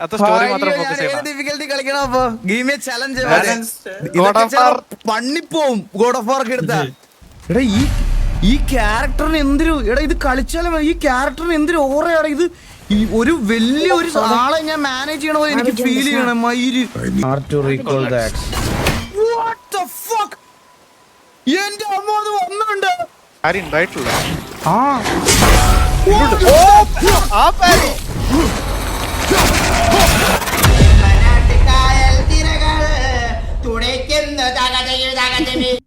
അത് സ്റ്റോറി മാത്രം ഫോക്കസ് ചെയ്യണം. ഡിഫിക്കൽട്ടി കളിക്കണം. അപ്പൊ ഗെയിം ചലഞ്ച് പണിപ്പോവും ഗോഡ് ഓഫ് വാർ ഒക്കെ എടുത്താ. എടാ ഈ ക്യാരക്ടറിന് എന്തൊരു എടാ ഇത് കളിച്ചാലും ഈ ക്യാരക്ടറിന് എന്തൊരു ഓറയാണ് ഇത്. ഒരു വലിയ ഒരു ആളെ ഞാൻ മാനേജ് ചെയ്യണ പോലെ എനിക്ക് ഫീൽ ചെയ്യണം. എന്റെ അമ്മ അത് വന്നുണ്ട്. ആരും ഉണ്ടായിട്ടില്ല.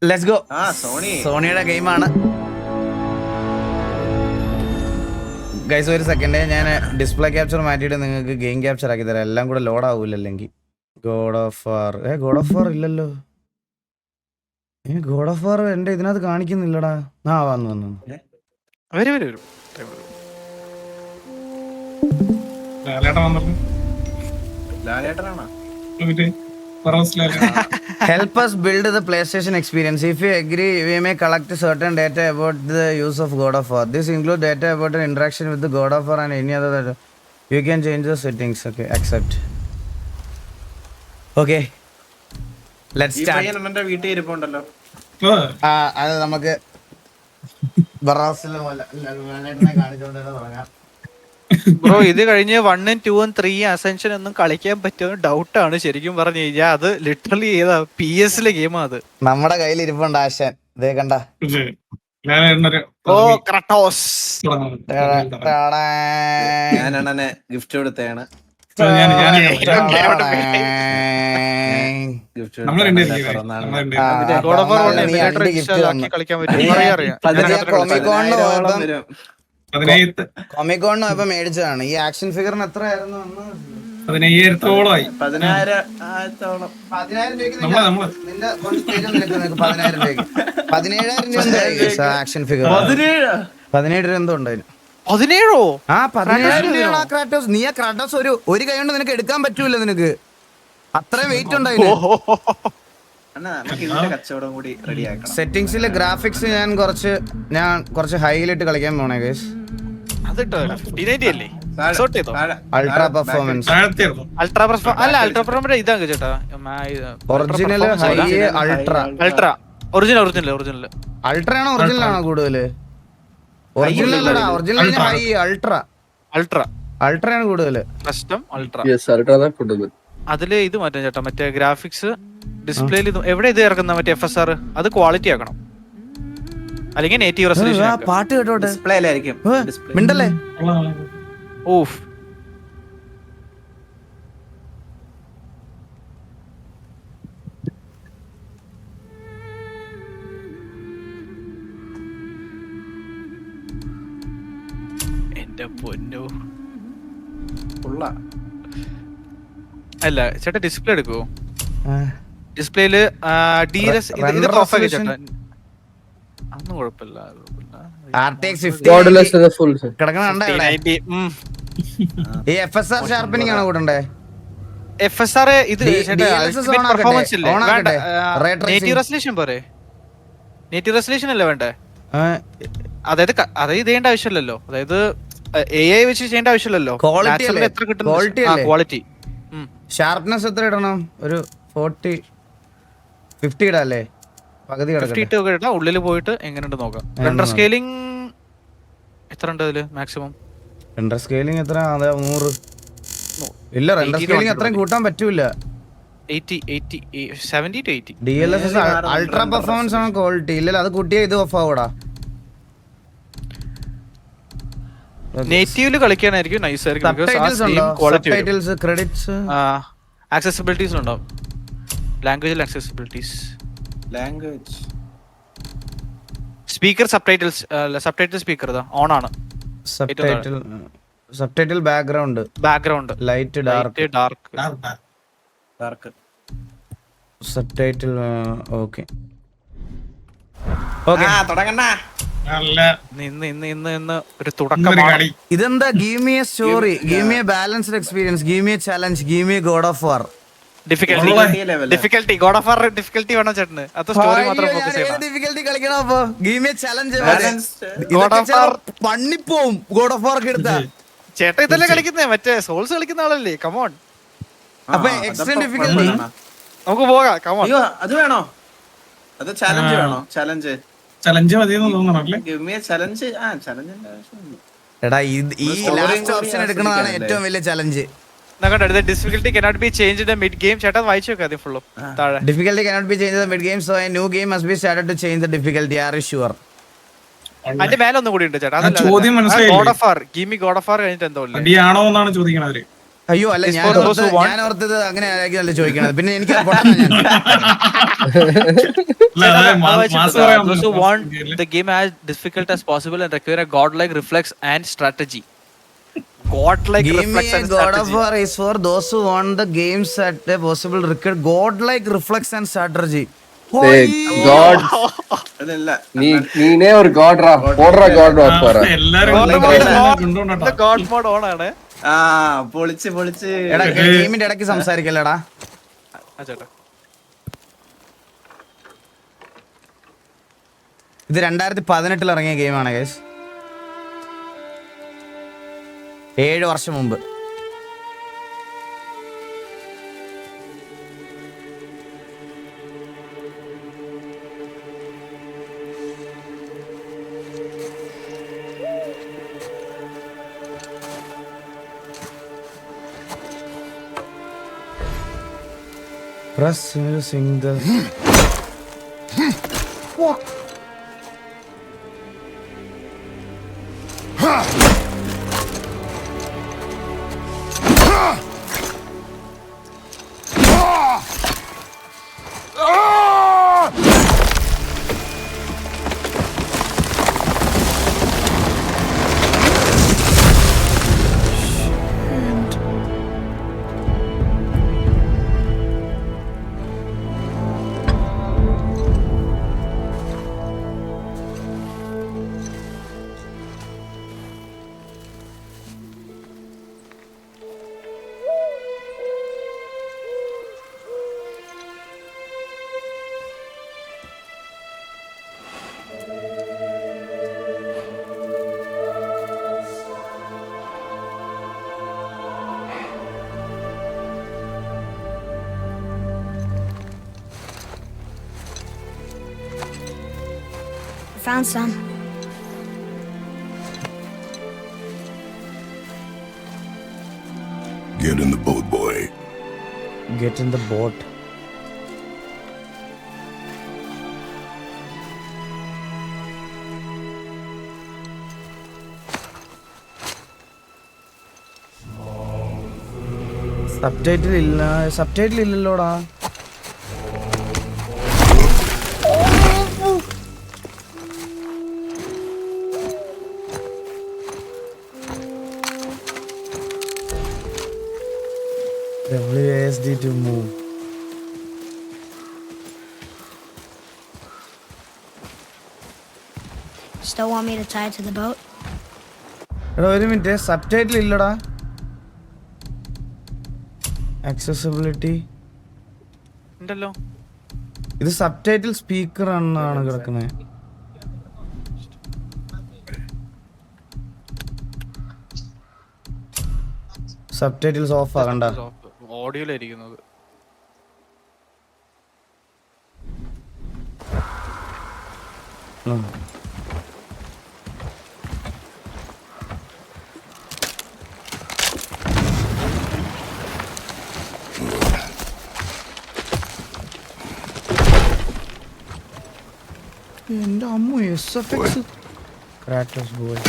Let's go. സോണിയുടെ ഗെയിമാണ് ഗൈസ്. ഒരു സെക്കൻഡ് ഞാൻ ഡിസ്പ്ലേ ക്യാപ്ചർ മാറ്റിയിട്ട് നിങ്ങൾക്ക് ഗെയിം ക്യാപ്ചർ ആക്കി തരാം. എല്ലാം കൂടെ ലോഡ് ആവൂല അല്ലെങ്കിൽ. ഗോഡ് ഓഫ് വാർ ഇല്ലല്ലോ. ഗോഡ് ഓഫ് വാർ എന്റെ ഇതിനകത്ത് കാണിക്കുന്നില്ലടാ. വന്നു വരും. Help us build the PlayStation experience. If you agree, we may collect certain data about the use of God of War. This includes data about the interaction with the God of War and any other data. You can change the settings. Okay, accept. Okay, let's start. വീട്ടിൽ ഇരിപ്പുണ്ടല്ലോ. അത് നമുക്ക് കാണിച്ചോണ്ട് തുടങ്ങാം. Bro ഇത് കഴിഞ്ഞ് 1, 2, 3 ascension ഒന്നും കളിക്കാൻ പറ്റുമോ ഡൗട്ടാണ് ശരിക്കും പറഞ്ഞു കഴിഞ്ഞാൽ. അത് ലിറ്ററലി ഏതാ PS-ലെ ഗെയിമാ അത്. നമ്മുടെ കയ്യിൽ ഇരിപ്പുണ്ട് ആശാൻ. ഇതേ കണ്ട. ഓ ക്രട്ടോസ്. ഞാൻ അണ്ണനെ ഗിഫ്റ്റ് കൊടുത്തതാണ്. കളിക്കാൻ കൊമിക്കോണിന് പോയപ്പോ മേടിച്ചതാണ്. ഈ ആക്ഷൻ ഫിഗറിന് എത്രയായിരുന്നു? 10,000-ഓളമായി. 10,000 രൂപ ആക്ഷൻ ഫിഗർ. 17 രൂപ എന്തോ ഉണ്ടായിരുന്നു. 17? ആ 17 രൂപയാണ് ആ ക്രാറ്റോസ്. നീ ആ ക്രാറ്റോസ് ഒരു കൈ കൊണ്ട് നിനക്ക് എടുക്കാൻ പറ്റൂല. നിനക്ക് അത്രയും വെയിറ്റ് ഉണ്ടായിരുന്നു. സെറ്റിംഗ്സിലെ ഗ്രാഫിക്സ് ഞാൻ കുറച്ച് ഹൈയിലിട്ട് കളിക്കാൻ പോണേ ഗൈസ്. അൾട്രാ പെർഫോമൻസ് ഇതാണ് ചേട്ടാ. ഒറിജിനൽ ഹൈ ഒറിജിനൽ അൾട്ര ആണോ ഒറിജിനൽ ആണോ കൂടുതല്? ഒറിജിനൽ ഹൈ അൾട്ര ആണ് കൂടുതല്. കസ്റ്റം അൾട്ര അതില് ഇത് മാറ്റാം ചേട്ടാ. മറ്റേ ഗ്രാഫിക്സ് ഡിസ്പ്ലേയിൽ എവിടെ ഇത് ഇറക്കുന്ന മറ്റേ FSR അത് ക്വാളിറ്റി ആക്കണം. അല്ലെങ്കിൽ നേറ്റീവ് റെസല്യൂഷൻ. പാട്ട് കേട്ടോട്ടെ. ഡിസ്പ്ലേയിലായിരിക്കും. മിണ്ടല്ലേ. ഓഫ് എന്റെ പൊന്നു. അല്ല ചേട്ടാ ഡിസ്പ്ലേ എടുക്കുവോ? ഡിസ്പ്ലേയില് അതൊന്നും കുഴപ്പമില്ല. ഈ FSR ഷാർപ്പനിങ് ആണോ കൂടണ്ടേ? FSR ഇത് പെർഫോമൻസ് ഇല്ലേ? നേറ്റീവ് റെസല്യൂഷൻ പോരെ? നേറ്റീവ് റെസല്യൂഷൻ അല്ലേ വേണ്ടേ? അതായത് അത് ചെയ്യേണ്ട ആവശ്യമില്ലല്ലോ. അതായത് AI വെച്ച് ചെയ്യേണ്ട ആവശ്യമില്ലല്ലോ. എത്ര കിട്ടും ക്വാളിറ്റി? ഷാർപ്നെസ് എത്ര ഇടണം? ഒരു 40-50 ഇടല്ലേ? പകുതി ഇട്ടാ ഉള്ളില് പോയിട്ട് എങ്ങനെയുണ്ട് നോക്കാം. റെൻഡർ സ്കെയിലിംഗ് എത്ര ഉണ്ട് അതില് മാക്സിമം? റെൻഡർ സ്കെയിലിംഗ് എത്ര? 100 ഇല്ല. റെൻഡർ സ്കെയിലിംഗ് അത്രയും കൂട്ടാൻ പറ്റൂല. 70 to 80. DLSS അൾട്രാ പെർഫോമൻസ് ആണ് ക്വാളിറ്റി. ഇല്ലല്ലോ അത് കൂട്ടിയാ ഇത് ഓഫ് ആവൂടാ. നേറ്റീവില് കളിക്കാനായിരിക്കും നൈസ് ആയിരിക്കും. ആക്സസിബിലിറ്റീസ് ഉണ്ടാവും. ലാംഗ്വേജിൽ accessibilities. Speaker subtitle speaker on ആണ്. Subtitle background light dark subtitle. Okay തുടങ്ങണ്ട. ഒരു തുടക്കമാണ്. ഇതെന്താ? Give me a story, give me a balanced experience, give me a challenge, give me god of war. Difficulty god of war difficulty വേണം ചേട്ടന്. അത് story മാത്രം focus ചെയ്യണം. Difficulty കളിക്കണം. അപ്പൊ ഗീവ് മീ എ ചലഞ്ച്. പണിപ്പോവും ഗോഡ് ഓഫ് വാർ ഒക്കെ എടുത്താ. ചേട്ടാ ഇതല്ലേ കളിക്കുന്നേ, മറ്റേ സോൾസ് കളിക്കുന്ന ആളല്ലേ, കമോൺ. അപ്പൊ എക്സ്ട്രീം ഡിഫിക്കൽട്ടി നമുക്ക് പോകാം, കമോൺ. അയ്യോ അത് വേണോ? അത് ചലഞ്ച് വേണോ? ചലഞ്ച് മതിയെന്ന് തോന്നണല്ലേ? Give me a challenge. ചലഞ്ചിന്റെ ആവശ്യമില്ല. എടാ ഈ ലാസ്റ്റ് ഓപ്ഷൻ എടുക്കുന്നതാണ് ഏറ്റവും വലിയ challenge. Difficulty cannot be changed in the mid game. ചേട്ടാ വായിച്ചു നോക്കാം അത് ഫുള്ളും താഴെ. Difficulty cannot be changed in the mid game, so a new game must be started to change the difficulty. Are you sure? അതിന്റെ മേലെ ഒന്നും കൂടി ഉണ്ട് ചേട്ടാ. ചോദ്യം മനസ്സിലായില്ലേ? God of war, give me god of വാർ കഴിഞ്ഞിട്ട് എന്തോ ഇല്ലേ? അടിയാണോ എന്നാണ് ചോദിക്കണവര്. അയ്യോ അല്ല, ഞാൻ ഓർത്തത് അങ്ങനെ ആയിരിക്കും ചോദിക്കണത്. പിന്നെ എനിക്ക് Those who want the game as difficult as possible and require a godlike reflex and strategy. Godlike reflex and God of strategy. War is for those who want the games at a possible record godlike reflex and strategy. God, അതല്ല നീനേ ഒരു God റാ, പോട്രാ God of War. എല്ലാരും The God mode on ആണ്. പൊളിച്ച് എടാ ഗെയിമിന്റെ ഇടയ്ക്ക് സംസാരിക്കല്ലടാ. ചേട്ടാ ഇത് 2018 ഇറങ്ങിയ ഗെയിമാണ് ഗൈസ്, 7 വർഷം മുമ്പ്. Pressing the Found some. Get in the boat, boy. get in the boat. Subtitle ഇല്ലല്ലോടാ. WASD to move. Still want me to tie it to the boat? എടാ ഒരു മിനിറ്റ്, സബ്ടൈറ്റിൽ ഇല്ലടാ. ആക്സസിബിലിറ്റി ഉണ്ടല്ലോ. ഇത് സബ്ടൈറ്റിൽ സ്പീക്കർ ആണ് കിടക്കുന്നത്. Subtitles off ആകണ്ട. ഓഡിയോയിലായിരിക്കുന്നത്. എന്റെ അമ്മ SFX ക്രാറ്റോസ് ബോയ്.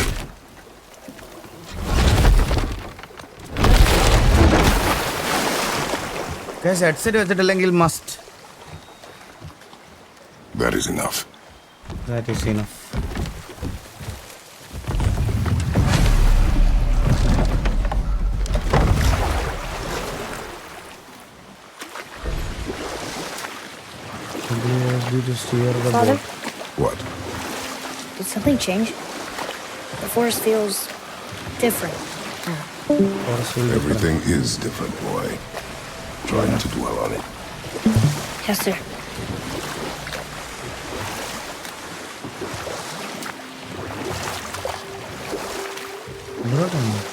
ഹെഡ്സെറ്റ് വെച്ചിട്ടില്ലെങ്കിൽ must. That is enough. That is enough. To steer the Father, boat. What? did something change? The forest feels different. Forest will be Everything is different, boy. Try not to dwell on it. Yes, sir. different.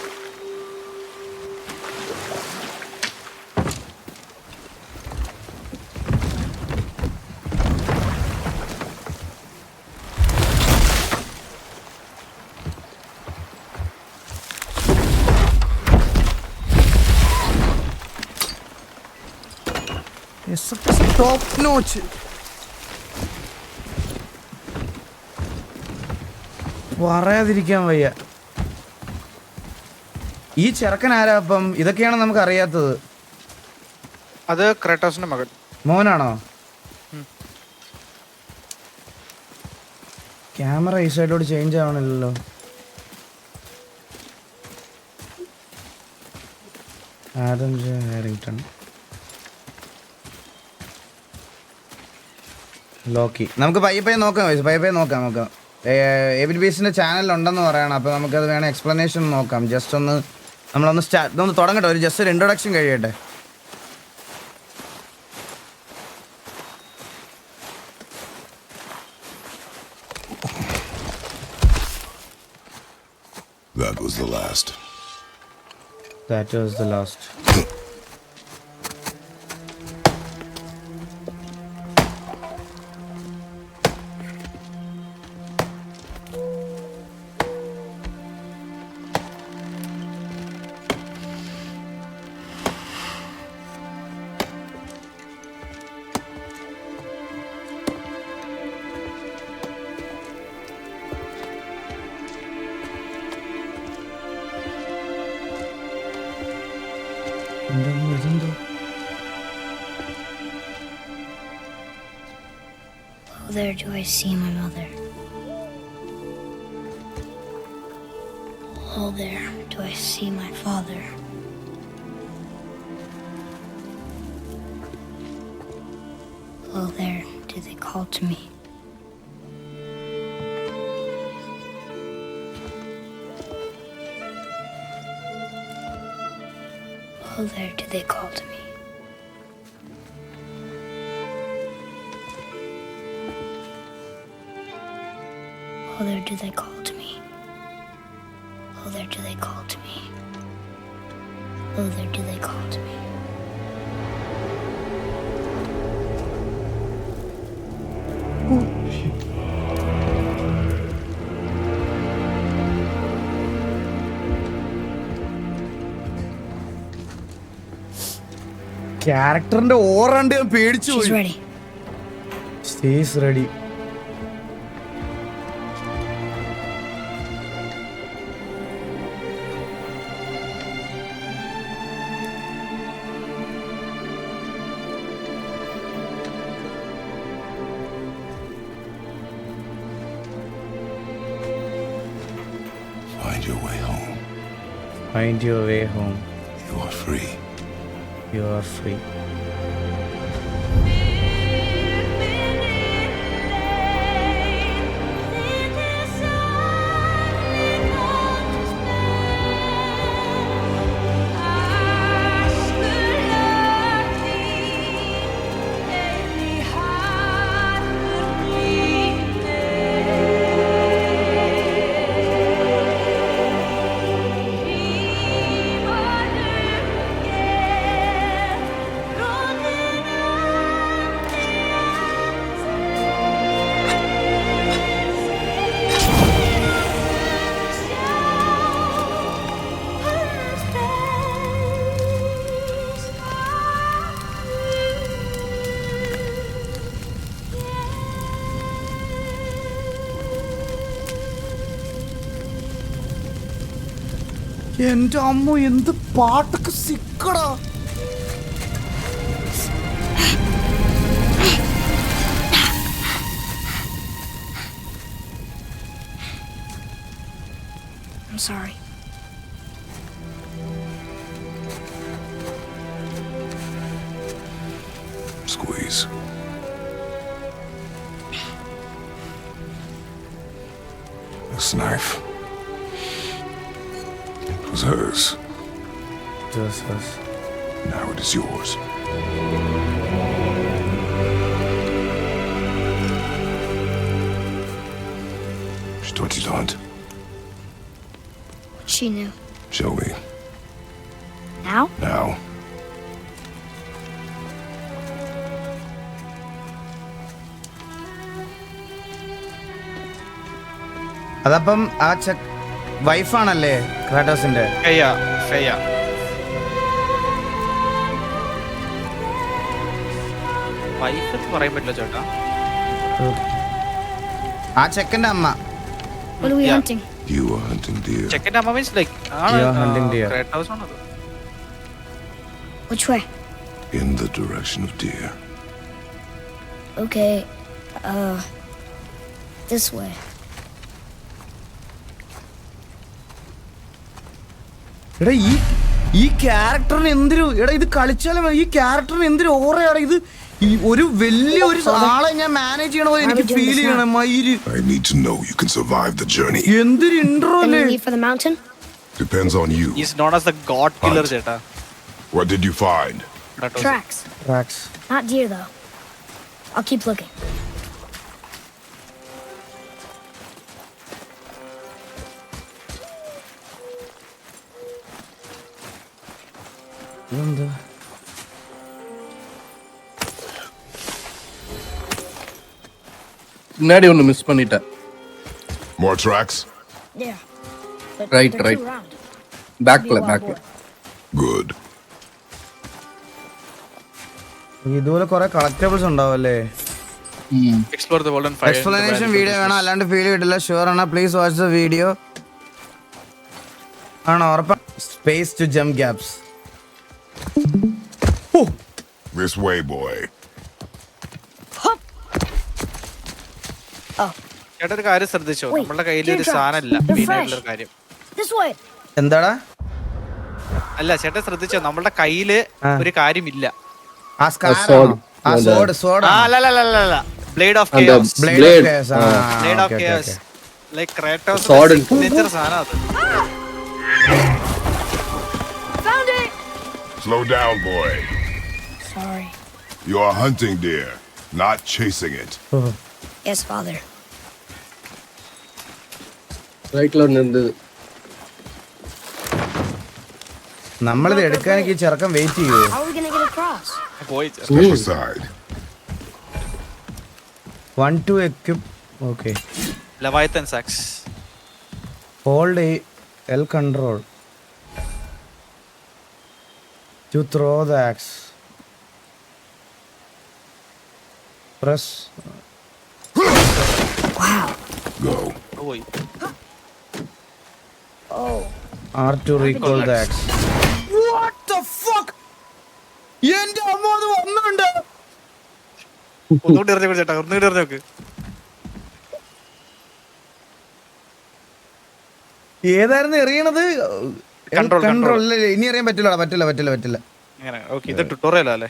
Top notch. പറയാതിരിക്കാൻ വയ്യ. ഈ ചെറുക്കൻ ആരാ അപ്പം? ഇതൊക്കെയാണ് നമുക്ക് അറിയാത്തത്. അത് ക്രേറ്റോസിന്റെ മകൻ. മോനാണോ? ക്യാമറ ഈ സൈഡിലോട്ട് ചേഞ്ച് ആവണില്ലല്ലോ. Adam Harrington, Loki. നമുക്ക് പയ്യെ നോക്കാം. എബിൻ ബീസിന്റെ ചാനൽ ഉണ്ടെന്ന് പറയണം. അപ്പോൾ നമുക്കത് വേണം എക്സ്പ്ലനേഷൻ നോക്കാം. ജസ്റ്റ് നമ്മളൊന്ന് തുടങ്ങട്ടെ. ഒരു ജസ്റ്റ് ഒരു ഇൻട്രൊഡക്ഷൻ കഴിയട്ടെ. That was the last. Oh, there do I see my mother. Oh, there do I see my father. Oh, there do they call to me. Oh, there do they call to me. Oh, there do they call to me. Oh, there do they call to me. Oh, there do they call to me. ക്യാരക്ടറിന്റെ ഓറണ്ട് ഞാൻ പേടിച്ചു She's പോയി. ready. She's ready. Find your way home. Find your way home. You are free. You are free. എന്റെ അമ്മ എന്ത് പാട്ടൊക്കെ സിക്കടാ. I'm sorry. Squeeze. This knife. It was hers. Just us. Now it is yours. She taught you to hunt. She knew. Show me. Now? Now. അതപ്പം ആ വൈഫാണല്ലേ ക്രാറ്റോസിന്റെ? ഫെയ. Wife എന്ന് പറയാൻ പറ്റില്ല ചേട്ടാ. ആ ചെക്കന്റെ അമ്മ. What are we Yeah. hunting? You are hunting deer. ചെക്കൻ്റെ അമ്മ means like You are hunting deer. ക്രേറ്റോസ് ആണത്. Which way? In the direction of deer. Okay, this way. എടാ ഈ ക്യാരക്ടറിന് എന്തൊരു എടാ ഇത് കളിച്ചാലും ഈ ക്യാരക്ടറിന് എന്തൊരു ഓറയാണ് ഇത്. ഈ ഒരു വലിയൊരു ആളെ ഞാൻ മാനേജ് ചെയ്യണ പോലെ എനിക്ക് ഫീൽ ചെയ്യണം. മയില് I need to know you can survive the journey. എന്തൊരു ഇൻട്രോ Then അല്ലേ. we leave for the mountain? Depends on you. He's known as the god killer ചേട്ടാ. What did you find? ക്രേറ്റോസ്. Tracks. Not deer though. I'll keep looking. എന്താ முன்னாடி ஒன்னு miss பண்ணிட்டேன். More tracks? Yeah. But Right, they're right. too round. பேக்ல Be a wild பேக்ல. boar. Good. ഇതുപോലെ കുറെ കളക്ടബിൾസ് ഉണ്ടാവും അല്ലേ. Explore the world and find explanation video വേണം, അല്ലാണ്ട് ഫീൽ കിട്ടില്ല. ഷുവർ ആണ്. Please watch the video. ആണോ ഉറപ്പാ? Space to jump gaps. This way, boy. ചേട്ടാ ഒരു കാര്യം ശ്രദ്ധിച്ചോ, Wait, നമ്മളുടെ കയ്യിൽ ഒരു teardrops. സാധനം ഇല്ല. They're main fresh. ആയിട്ടുള്ള കാര്യം This way. എന്താടാ അല്ല ചേട്ടാ ശ്രദ്ധിച്ചോ, നമ്മളുടെ കയ്യില് ആ. ഒരു കാര്യമില്ല. ആ സ്കാർ sword. ആ സോഡ് സോഡ് ആ അല്ല blade of And chaos. blade. Blade of blade chaos like Kratos Sword. Signature സാധനം അത്. Found it. Slow down, boy. Sorry. You are hunting deer, not chasing it. Yes, father. ரைட்ல ஒன்னு இருந்தது. നമ്മളിത് എടുക്കാനൊക്കെ ഈ ചെറുക്കൻ വെയിറ്റ് ചെയ്യൂ. How are we gonna get across? പോയി Step aside. 1 to equip. Okay. ലവായത്തൻ സാക്സ്. Hold L control to throw the axe. Press Wow. Go. പോയി. Oh. R to recall the axe. What the fuck? എന്റെ അമ്മ അത് വന്നുണ്ട്. ഒന്നുകൂടി എറിഞ്ഞു ചേട്ടാ, ഒന്നുകൂടി എറിഞ്ഞു നോക്ക്. ഏതായിരുന്നു എറിയണത്? Control. കൺട്രോൾ ഇനി അറിയാൻ പറ്റില്ല. ഇങ്ങനെ ഓക്കെ, ഇത് ട്യൂട്ടോറിയൽ അല്ലേ?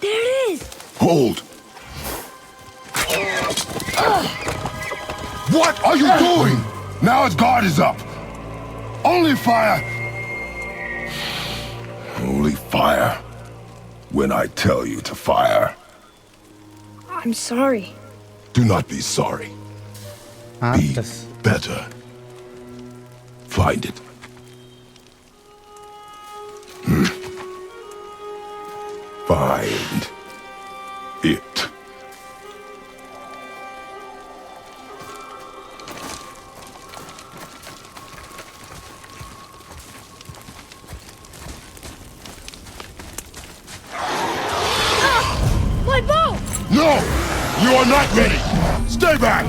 There it is. Hold. What are you doing? Now its guard is up. Only fire. Only fire. When I tell you to fire. I'm sorry. Do not be sorry. Be better. Find it. Find it. My bow. No! You are not ready! Stay back!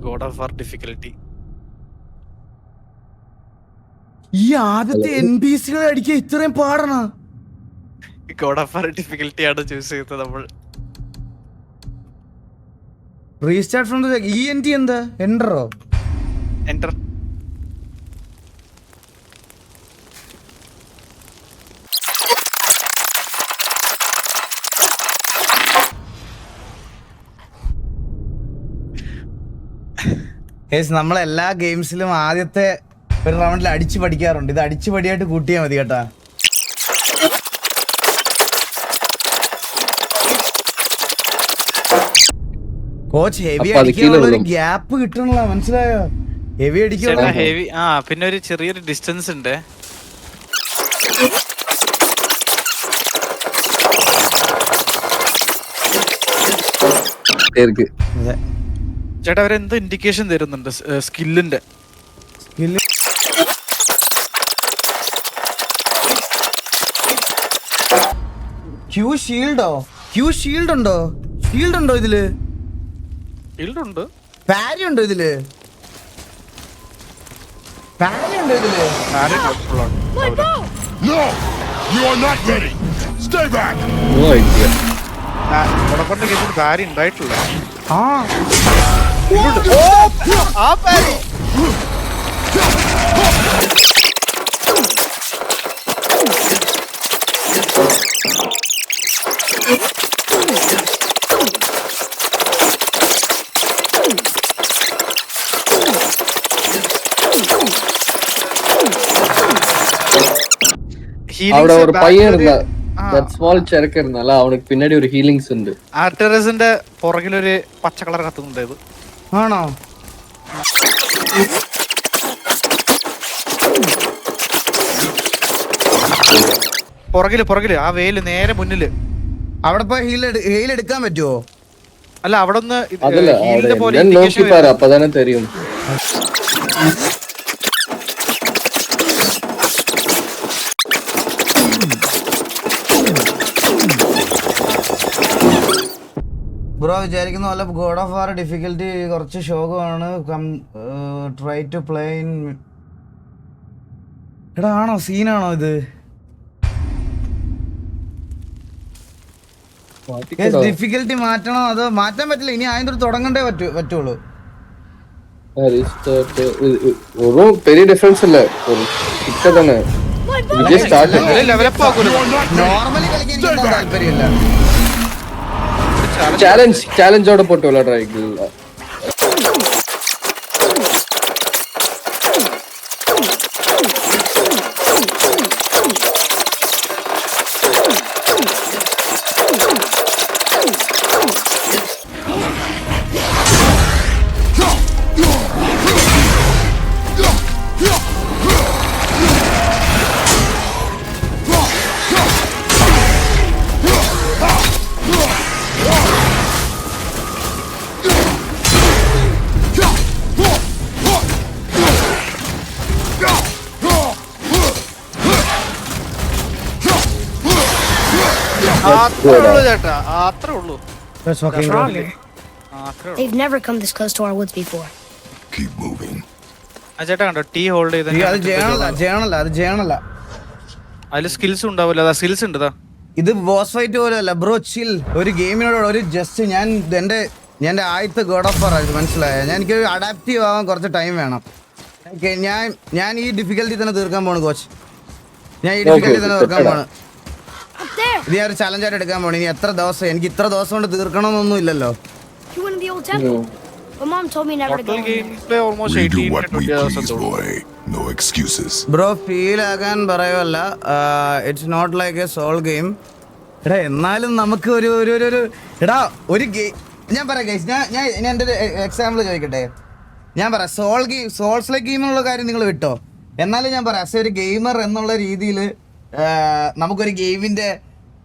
God of War difficulty. ഈ ആദ്യത്തെ NPC കളെ അടിക്കാൻ ഇത്രയും പാടണ? God of War difficulty ആണ് choose ചെയ്തത് നമ്മൾ. Restart from the ENT എന്താ? Entero? Enter. നമ്മളെല്ലാ ഗെയിംസിലും ആദ്യത്തെ ഒരു റൗണ്ടിൽ അടിച്ചു പഠിക്കാറുണ്ട്. ഇത് അടിച്ചു പടിയായിട്ട് കൂട്ടിയാൽ മതി കേട്ടാ. കോച്ച് ഹെവി അടിക്കാനുള്ള ഒരു ഗ്യാപ്പ് കിട്ടണല്ലോ, മനസ്സിലായോ? ഹെവി അടിക്കാനുള്ള ഹെവി പിന്നെ ഒരു ചെറിയൊരു ഡിസ്റ്റൻസ് ഉണ്ട്. ചേട്ടാ അവരെന്തോ ഇൻഡിക്കേഷൻ തരുന്നുണ്ട് സ്കില്ലിന്റെ. ക്യൂ ഷീൽഡോ? ക്യൂ ഷീൽഡ് ഉണ്ടോ? ഷീൽഡ് ഉണ്ടോ ഇതില്? ഷീൽഡ് ഉണ്ട്. പാരി ഉണ്ടോ ഇതില്? പാരി ഉണ്ടോ ഇതില്? No! You are not ready! Stay back! ഇവിടെ കൊണ്ട് ഇതിന് പാരി ഉണ്ടായിട്ടില്ല. അവിടെ ഒരു പയ്യൻ இருந்தா സ്മോൾ ചെറുക്ക இருந்தால அவனுக்கு பின்னாடி ஒரு ஹீலிங்ஸ் ഉണ്ട്. ആർട്ടറസിന്റെ പുറകിലൊരു പച്ച കളർ കത്തുന്നുണ്ട്. ഇത് ആണോ? പുറകില് ആ വെയില് നേരെ മുന്നില്. അവിടെ പോയി ഹീൽ എടുക്കാൻ പറ്റുമോ? അല്ല അവിടെ ഒന്ന് അതല്ല ഹീലിന്റെ പോലെ ഞാൻ നോക്കി പാரு அப்பதானே தெரியும். ബ്രോ വിചാരിക്കുന്ന പോലെ ഗോഡ് ഓഫ് വാർ ഡിഫിക്കൽറ്റി കുറച്ച് ശോകമാണ്. Try to play in. എടാ ആണോ? സീനാണോ ഇത്? ഡിഫിക്കൽറ്റി മാറ്റണോ? അതോ മാറ്റാൻ പറ്റില്ല, ഇനി അതിന്റെ തുടങ്ങണ്ടേ പറ്റുള്ളൂ. ഒരു പെரிய ഡിഫറൻസ് ഇല്ല, കിട്ടതന്നെ നോർമലി കളിക്കാൻ എനിക്ക് താല്പര്യമില്ല. சேலஞ்சோட போட்டு விளையாடுறாங்க. They've never come this close to our woods before. Keep moving. ചേട്ടാ കണ്ടോ ടീ ഹോൾഡ് ചെയ്ത് അതില് സ്കിൽസ് ഉണ്ടാവില്ല. സ്കിൽസ് ഉണ്ട്. ഇത് ബോസ് ഫൈറ്റ് പോലെ അല്ല ബ്രോ, ചിൽ. ഒരു ഗെയിമിനോട് ഒരു ജസ്റ്റ് എന്റെ ആദ്യത്തെ ഗോഡ് ഓഫ് വാർ ആയിരുന്നു, മനസ്സിലായോ? എനിക്ക് അഡാപ്റ്റീവ് ആവാൻ കുറച്ച് ടൈം വേണം. ഞാൻ ഈ ഡിഫിക്കൽറ്റി തന്നെ തീർക്കാൻ പോണു കോച്ച്. ഞാൻ ഈ ഡിഫിക്കൽറ്റി തന്നെ തീർക്കാൻ പോണ്. ഇത് ഞാൻ ഒരു ചലഞ്ചായിട്ട് എടുക്കാൻ പോണു. ഇനി എത്ര ദിവസം, എനിക്ക് ഇത്ര ദിവസം കൊണ്ട് തീർക്കണമെന്നൊന്നും ഇല്ലല്ലോ. My mom told me never to go in there. We do what we please, boy. No excuses. Bro feel ആകാൻ പറയുമല്ല, it's not like a soul game. എടാ എന്നാലും നമുക്ക് ഒരു എടാ ഒരു ഗെയിം ഞാൻ പറയാം ഗൈസ്. ഞാൻ എൻ്റെ ഒരു എക്സാമ്പിൾ ചോദിക്കട്ടെ. ഞാൻ പറയാം സോൾസ് ലൈക്ക് ഗെയിമുള്ള കാര്യം നിങ്ങൾ വിട്ടോ. എന്നാലും ഞാൻ പറയാം, ആസ് ഒരു ഗെയിമർ എന്നുള്ള രീതിയിൽ നമുക്കൊരു ഗെയിമിൻ്റെ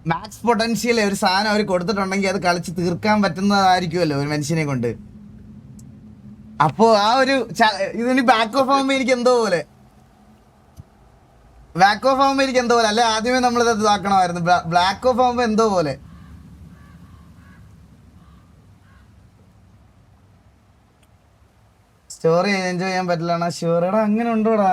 മാക്സ് പൊട്ടൻഷ്യൽ ഒരു സാധനം അവർ കൊടുത്തിട്ടുണ്ടെങ്കിൽ അത് കളിച്ച് തീർക്കാൻ പറ്റുന്നതായിരിക്കുമല്ലോ ഒരു മനുഷ്യനെ കൊണ്ട്. അപ്പോൾ ആ ഒരു ഇതിന് ബാക്ക് ഓഫ് ആകുമ്പോൾ എനിക്ക് എന്തോ പോലെ അല്ലെ ആദ്യമേ നമ്മളിത് ഇതാക്കണമായിരുന്നു. ബ്ലാക്ക് ഓഫ് ആകുമ്പോൾ എന്തോ പോലെ. സ്റ്റോറി എൻജോയ് ചെയ്യാൻ പറ്റില്ല ഷുവറടാ, അങ്ങനെ ഉണ്ടോടാ?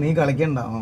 നീ കളിക്കണ്ടാവോ?